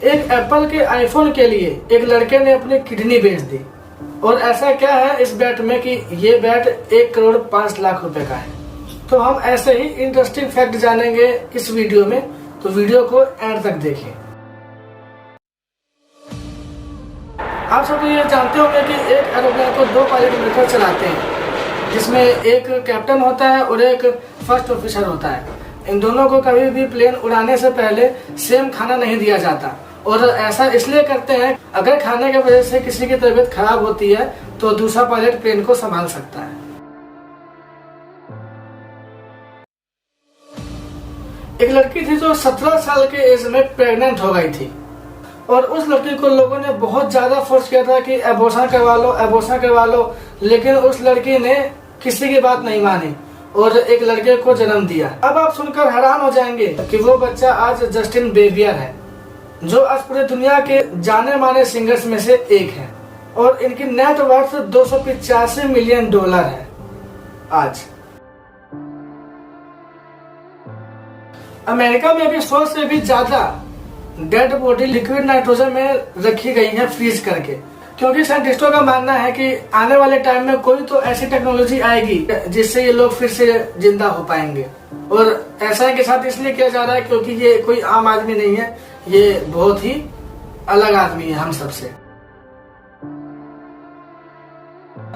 एक एप्पल के आईफोन के लिए एक लड़के ने अपनी किडनी बेच दी। और ऐसा क्या है इस बैट में कि ये बैट 1,05,00,000 रुपए का है। तो हम ऐसे ही इंटरेस्टिंग फैक्ट जानेंगे इस वीडियो में, तो वीडियो को एंड तक देखें। आप सब ये जानते होंगे कि एक एरोप्लेन को 2 पायलट मिलकर चलाते हैं, जिसमें एक कैप्टन होता है और एक फर्स्ट ऑफिसर होता है। इन दोनों को कभी भी प्लेन उड़ाने से पहले सेम खाना नहीं दिया जाता, और ऐसा इसलिए करते हैं अगर खाने की वजह से किसी की तबीयत खराब होती है तो दूसरा पायलट प्लेन को संभाल सकता है। एक लड़की थी जो 17 साल के एज में प्रेग्नेंट हो गई थी, और उस लड़की को लोगों ने बहुत ज्यादा फोर्स किया था कि एबॉर्शन करवा लो, लेकिन उस लड़की ने किसी की बात नहीं मानी और एक लड़के को जन्म दिया। अब आप सुनकर हैरान हो जाएंगे कि वो बच्चा आज जस्टिन बीबर है, जो आज पूरे दुनिया के जाने माने सिंगर्स में से एक है, और इनकी नेट वर्थ $285 मिलियन है आज। अमेरिका में अभी 100 से भी ज्यादा डेड बॉडी लिक्विड नाइट्रोजन में रखी गई है फ्रीज करके, क्योंकि साइंटिस्टों का मानना है कि आने वाले टाइम में कोई तो ऐसी टेक्नोलॉजी आएगी जिससे ये लोग फिर से जिंदा हो पाएंगे। और ऐसा के साथ इसलिए किया जा रहा है क्योंकि ये कोई आम आदमी नहीं है, ये बहुत ही अलग आदमी है हम सबसे।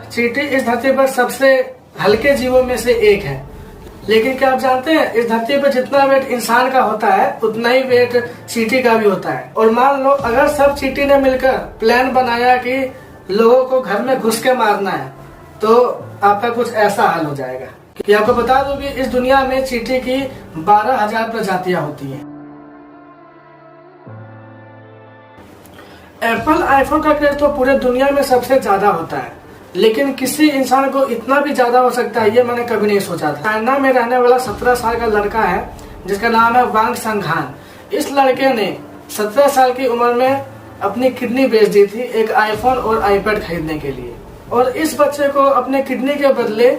चींटी इस धरती पर सबसे हल्के जीवों में से एक है, लेकिन क्या आप जानते हैं इस धरती पर जितना वेट इंसान का होता है उतना ही वेट चींटी का भी होता है। और मान लो अगर सब चींटी ने मिलकर प्लान बनाया कि लोगों को घर में घुस के मारना है, तो आपका कुछ ऐसा हाल हो जाएगा। कि आपको बता दूं कि इस दुनिया में चींटी की 12,000 प्रजातियां होती हैं। एप्पल आईफोन का क्रेज तो पूरे दुनिया में सबसे ज्यादा होता है, लेकिन किसी इंसान को इतना भी ज्यादा हो सकता है ये मैंने कभी नहीं सोचा था। चाइना में रहने वाला 17 साल का लड़का है जिसका नाम है वांग संघान। इस लड़के ने 17 साल की उम्र में अपनी किडनी बेच दी थी एक आईफोन और आईपैड खरीदने के लिए, और इस बच्चे को अपने किडनी के बदले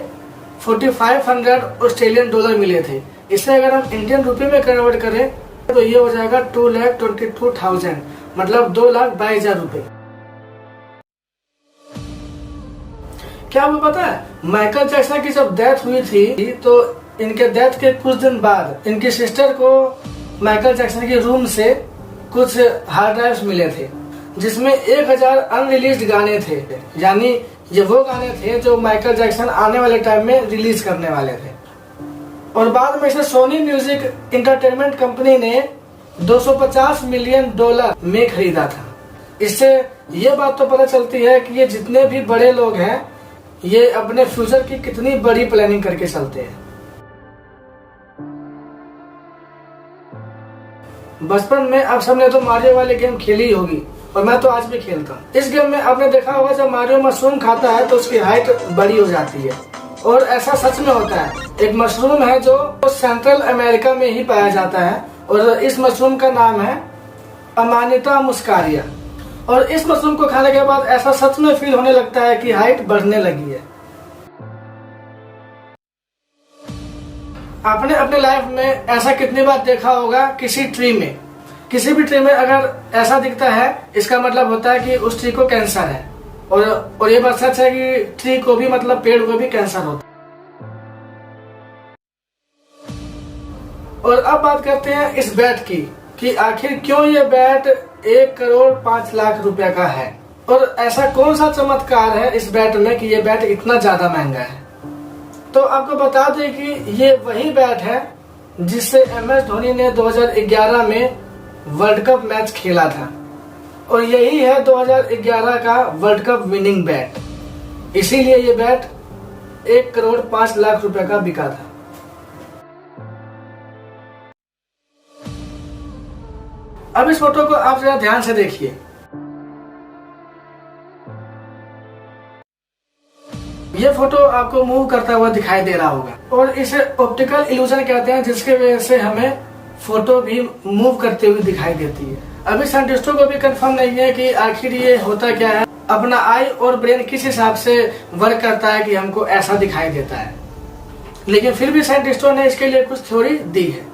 4500 ऑस्ट्रेलियन डॉलर मिले थे। इसे अगर हम इंडियन रुपए में कन्वर्ट करें तो ये हो जाएगा 2,22,000, मतलब 2,22,000 रुपए। क्या आपको पता है माइकल जैक्सन की जब डेथ हुई थी तो इनके डेथ के कुछ दिन बाद इनकी सिस्टर को माइकल जैक्सन के रूम से कुछ हार्ड ड्राइव्स मिले थे, जिसमें 1000 अनरिलीज्ड गाने थे। यानी ये वो गाने थे जो माइकल जैक्सन आने वाले टाइम में रिलीज करने वाले थे। और बाद में इसे सोनी म्यूजिक इंटरटेनमेंट कंपनी ने $250 मिलियन में खरीदा था। इससे ये बात तो पता चलती है कि ये जितने भी बड़े लोग हैं ये अपने फ्यूचर की कितनी बड़ी प्लानिंग करके चलते हैं। बचपन में आप सबने तो मारियो वाली गेम खेली होगी, और मैं तो आज भी खेलता हूँ। इस गेम में आपने देखा होगा जब मारियो मशरूम खाता है तो उसकी हाइट बड़ी हो जाती है, और ऐसा सच में होता है। एक मशरूम है जो सेंट्रल अमेरिका में ही पाया जाता है, और इस मशरूम का नाम है अमानिता मुस्कारिया। और इस मशरूम को खाने के बाद ऐसा सच में फील होने लगता है कि हाइट बढ़ने लगी है। आपने अपने लाइफ में ऐसा कितनी बार देखा होगा किसी भी ट्री में अगर ऐसा दिखता है इसका मतलब होता है कि उस ट्री को कैंसर है, और ये बात सच है कि ट्री को भी मतलब पेड़ को भी कैंसर होता है। और अब बात करते हैं इस बैट की कि आखिर क्यों ये बैट 1,05,00,000 रुपए का है, और ऐसा कौन सा चमत्कार है इस बैट में कि ये बैट इतना ज्यादा महंगा है। तो आपको बता दें कि ये वही बैट है जिससे MS धोनी ने 2011 में वर्ल्ड कप मैच खेला था, और यही है 2011 का वर्ल्ड कप विनिंग बैट। इसीलिए ये बैट 1,05,00,000 रुपए का बिका था। अब इस फोटो को आप जरा ध्यान से देखिए। ये फोटो आपको मूव करता हुआ दिखाई दे रहा होगा, और इसे ऑप्टिकल इल्यूजन कहते हैं, जिसके वजह से हमें फोटो भी मूव करते हुए दिखाई देती है। अभी साइंटिस्टों को भी कंफर्म नहीं है कि आखिर ये होता क्या है, अपना आई और ब्रेन किस हिसाब से वर्क करता है कि हमको ऐसा दिखाई देता है। लेकिन फिर भी साइंटिस्टों ने इसके लिए कुछ थ्योरी दी है।